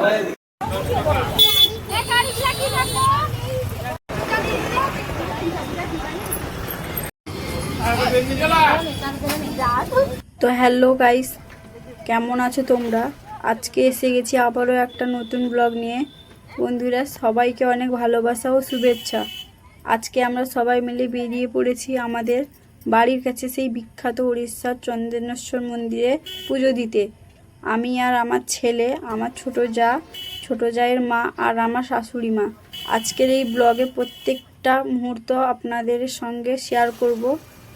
তো hello guys, কেমন আছো তোমরা? আজকে এসে গেছি আবারও একটা নতুন ব্লগ নিয়ে। বন্ধুরা, সবাইকে অনেক ভালোবাসা ও শুভেচ্ছা। আজকে আমরা সবাই মিলে বেরিয়ে পড়েছি আমাদের বাড়ির কাছে সেই বিখ্যাত উড়িষ্যার চন্দনেশ্বর মন্দিরে পুজো দিতে। আমি আর আমার ছেলে, আমার ছোট জায়ের মা আর আমার শাশুড়ি মা। আজকের এই ব্লগে প্রত্যেকটা মুহূর্ত আপনাদের সঙ্গে শেয়ার করব।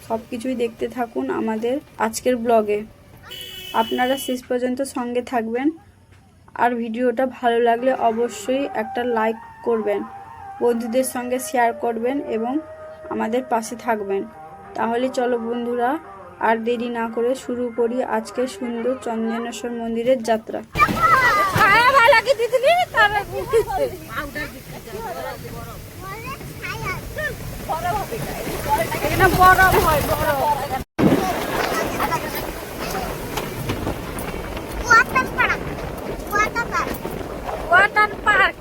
সব কিছুই দেখতে থাকুন আমাদের আজকের ব্লগে। আপনারা শেষ পর্যন্ত সঙ্গে থাকবেন। আর ভিডিওটা ভালো লাগলে অবশ্যই একটা লাইক করবেন, বন্ধুদের সঙ্গে শেয়ার করবেন এবং আমাদের পাশে থাকবেন। তাহলে চলো বন্ধুরা, আর দেরি না করে শুরু করি আজকের সুন্দর চন্দনেশ্বর মন্দিরের যাত্রা। Water park.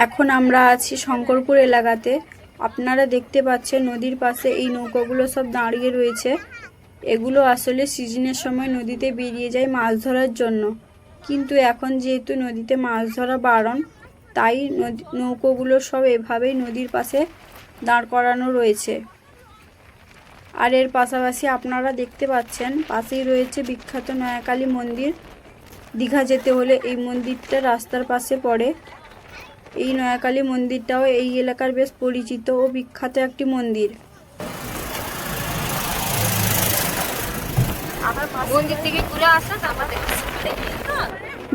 এখন আমরা আছি শঙ্করপুর এলাকাতে। আপনারা দেখতে পাচ্ছেন নদীর পাশে এই নৌকাগুলো সব দাঁড়িয়ে রয়েছে। এগুলো আসলে সিজনের সময় নদীতে বেরিয়ে যায় মাছ ধরার জন্য, কিন্তু এখন যেহেতু নদীতে মাছ ধরা বারণ, তাই নৌকোগুলো সব এভাবেই নদীর পাশে দাঁড় করানো রয়েছে। আর এর পাশাপাশি আপনারা দেখতে পাচ্ছেন পাশেই রয়েছে বিখ্যাত নয়াকালী মন্দির। দীঘা যেতে হলে এই মন্দিরটা রাস্তার পাশে পড়ে। এই নয়াকালী মন্দিরটাও এই এলাকার বেশ পরিচিত ও বিখ্যাত একটি মন্দির।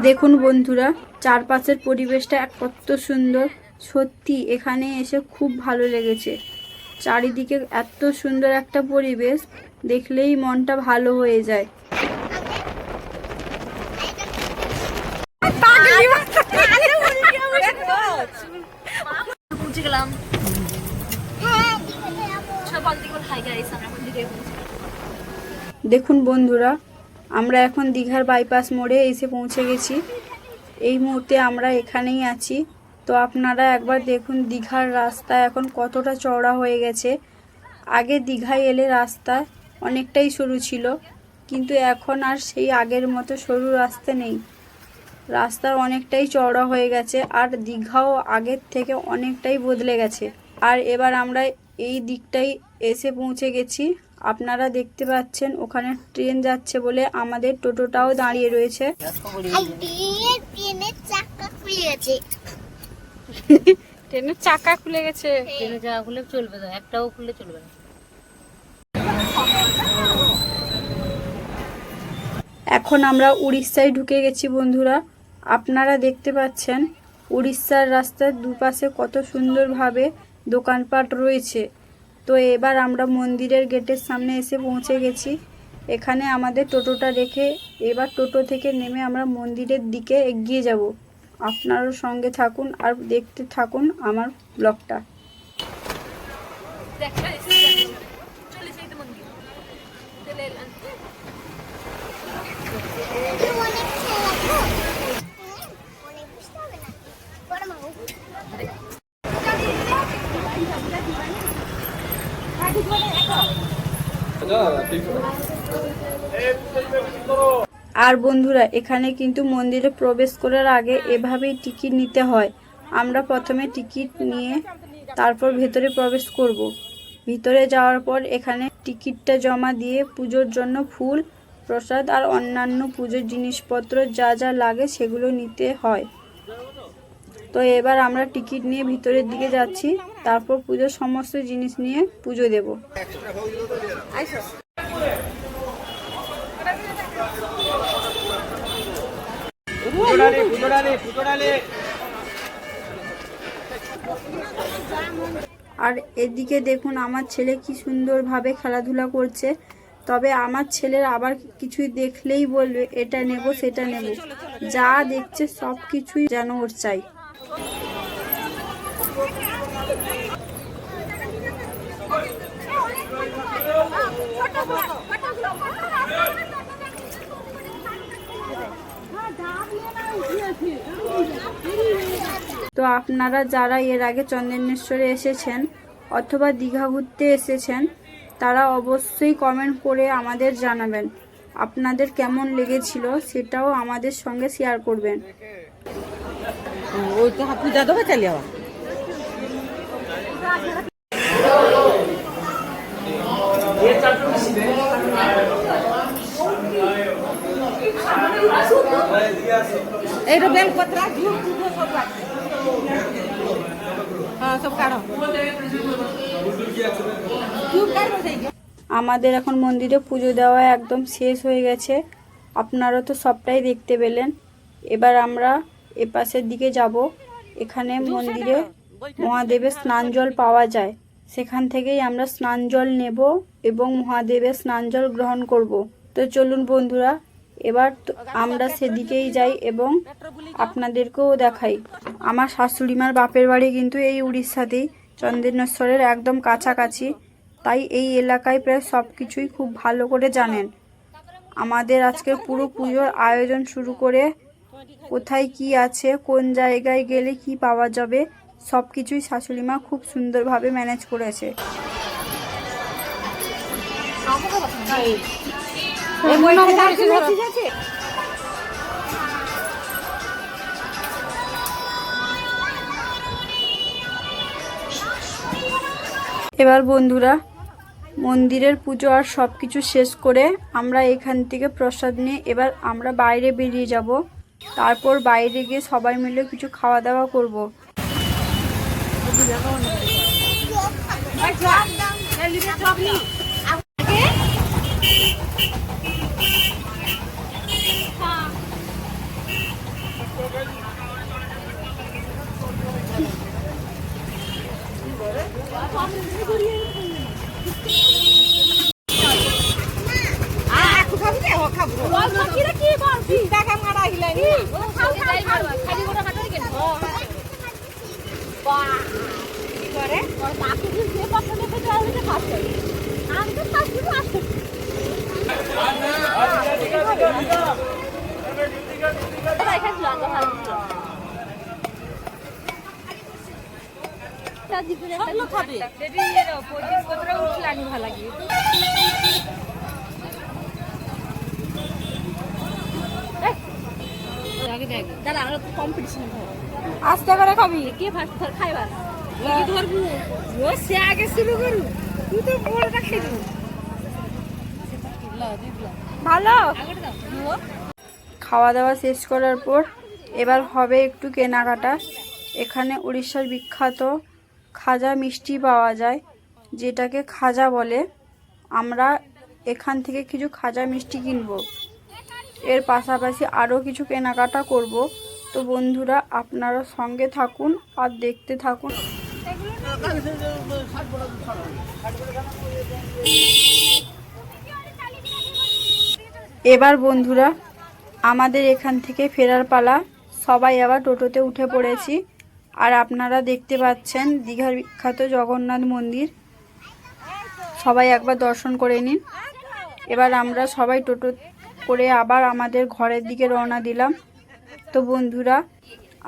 দেখুন বন্ধুরা, চারপাশের পরিবেশটা কত সুন্দর। সত্যি এখানে এসে খুব ভালো লেগেছে। চারিদিকে এত সুন্দর একটা পরিবেশ, দেখলেই মনটা ভালো হয়ে যায়। দেখুন বন্ধুরা, আমরা এখন দীঘার বাইপাস মোড়ে এসে পৌঁছে গেছি। এই মুহূর্তে আমরা এখানেই আছি। তো আপনারা একবার দেখুন দীঘার রাস্তা এখন কতটা চওড়া হয়ে গেছে। আগে দীঘায় এলে রাস্তা অনেকটাই সরু ছিল, কিন্তু এখন আর সেই আগের মতো সরু রাস্তা নেই। রাস্তা অনেকটাই চওড়া হয়ে গেছে, আর দীঘাও আগের থেকে অনেকটাই বদলে গেছে। আর এবার আমরা এই দিকটাই এসে পৌঁছে গেছি। আপনারা দেখতে পাচ্ছেন ওখানে ট্রেন যাচ্ছে বলে আমাদের টোটোটাও দাঁড়িয়ে রয়েছে। ট্রেনের চাকা খুলে গেছে। ট্রেনের চাকা খুলে চলবে না, একটাও খুলে চলবে না। এখন আমরা উড়িষ্যায় ঢুকে গেছি বন্ধুরা। আপনারা দেখতে পাচ্ছেন উড়িষ্যার রাস্তার দুপাশে কত সুন্দরভাবে দোকানপাট রয়েছে। তো এবার আমরা মন্দিরের গেটের সামনে এসে পৌঁছে গেছি। এখানে আমাদের টোটোটা রেখে এবার টোটো থেকে নেমে আমরা মন্দিরের দিকে এগিয়ে যাব। আপনারাও সঙ্গে থাকুন আর দেখতে থাকুন আমার ব্লগটা। আর বন্ধুরা, এখানে কিন্তু মন্দিরে প্রবেশ করার আগে এভাবেই টিকিট নিতে হয়। আমরা প্রথমে টিকিট নিয়ে তারপর ভেতরে প্রবেশ করব। ভিতরে যাওয়ার পর এখানে টিকিটটা জমা দিয়ে পুজোর জন্য ফুল, প্রসাদ আর অন্যান্য পুজোর জিনিসপত্র যা যা লাগে সেগুলো নিতে হয়। তো এবার আমরা টিকিট নিয়ে ভিতরের দিকে যাচ্ছি, তারপর পুজোর সমস্ত জিনিস নিয়ে পুজো দেব। আর এদিকে দেখুন আমার ছেলে কি সুন্দরভাবে খেলাধুলা করছে। তবে আমার ছেলের আবার কিছুই দেখলেই বলবে এটা নেব সেটা নেব, যা দেখছে সব কিছুই যেন ওর চাই। তো আপনারা যারা এর আগে চন্দনেশ্বরে এসেছেন অথবা দীঘা ঘুরতে এসেছেন তারা অবশ্যই কমেন্ট করে আমাদের জানাবেন আপনাদের কেমন লেগেছিল, সেটাও আমাদের সঙ্গে শেয়ার করবেন। ওই তো পূজা দেবে চালিয়ে এইটা ব্যাংক পত্র হ্যাঁ সব কারো আমাদের এখন মন্দিরে পুজো দেওয়া একদম শেষ হয়ে গেছে, আপনারা তো সবটাই দেখতে পেলেন। এবার আমরা এপাশের দিকে যাব, এখানে মন্দিরে মহাদেবের স্নান জল পাওয়া যায়, সেখান থেকেই আমরা স্নান জল নেব এবং মহাদেবের স্নান জল গ্রহণ করব। তো চলুন বন্ধুরা, এবার আমরা সেদিকেই যাই এবং আপনাদেরকেও দেখাই। আমার শাশুড়িমার বাপের বাড়ি কিন্তু এই উড়িষ্যাতেই, চন্দনেশ্বরের একদম কাছাকাছি, তাই এই এলাকায় প্রায় সব কিছুই খুব ভালো করে জানেন। আমাদের আজকের পুরো পুজোর আয়োজন শুরু করে কোথায় কি আছে, কোন জায়গায় গেলে কি পাওয়া যাবে, সব কিছুই শাশুড়িমা খুব সুন্দরভাবে ম্যানেজ করেছে। এবার বন্ধুরা মন্দিরের পুজো আর সব কিছু শেষ করে আমরা এখান থেকে প্রসাদ নিয়ে এবার আমরা বাইরে বেরিয়ে যাব, তারপর বাইরে গিয়ে সবাই মিলে কিছু খাওয়া দাওয়া করব। আস্তে করে খাবি, কে ফার্স্ট খাইবার ধরবো ও সে আগে শুরু করু, তুই তো বড়টা খেয়ে দিবি ভালো। খাওয়া দাওয়া শেষ করার পর এবার হবে একটু কেনাকাটা। এখানে উড়িষ্যার বিখ্যাত খাজা মিষ্টি পাওয়া যায়, যেটাকে খাজা বলে। আমরা এখান থেকে কিছু খাজা মিষ্টি কিনবো, এর পাশাপাশি আরও কিছু কেনাকাটা করব। তো বন্ধুরা আপনারা সঙ্গে থাকুন আর দেখতে থাকুন। এবার বন্ধুরা আমাদের এখান থেকে ফেরার পালা, সবাই আবার টোটোতে উঠে পড়েছি। আর আপনারা দেখতে পাচ্ছেন দীঘার বিখ্যাত জগন্নাথ মন্দির, সবাই একবার দর্শন করে নিন। এবার আমরা সবাই টোটো করে আবার আমাদের ঘরের দিকে রওনা দিলাম। তো বন্ধুরা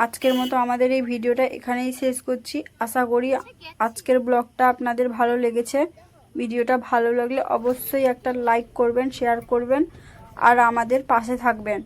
আজকের মতো আমাদের এই ভিডিওটা এখানেই শেষ করছি। আশা করি আজকের ব্লগটা আপনাদের ভালো লেগেছে। ভিডিওটা ভালো লাগলে অবশ্যই একটা লাইক করবেন, শেয়ার করবেন আর আমাদের পাশে থাকবেন।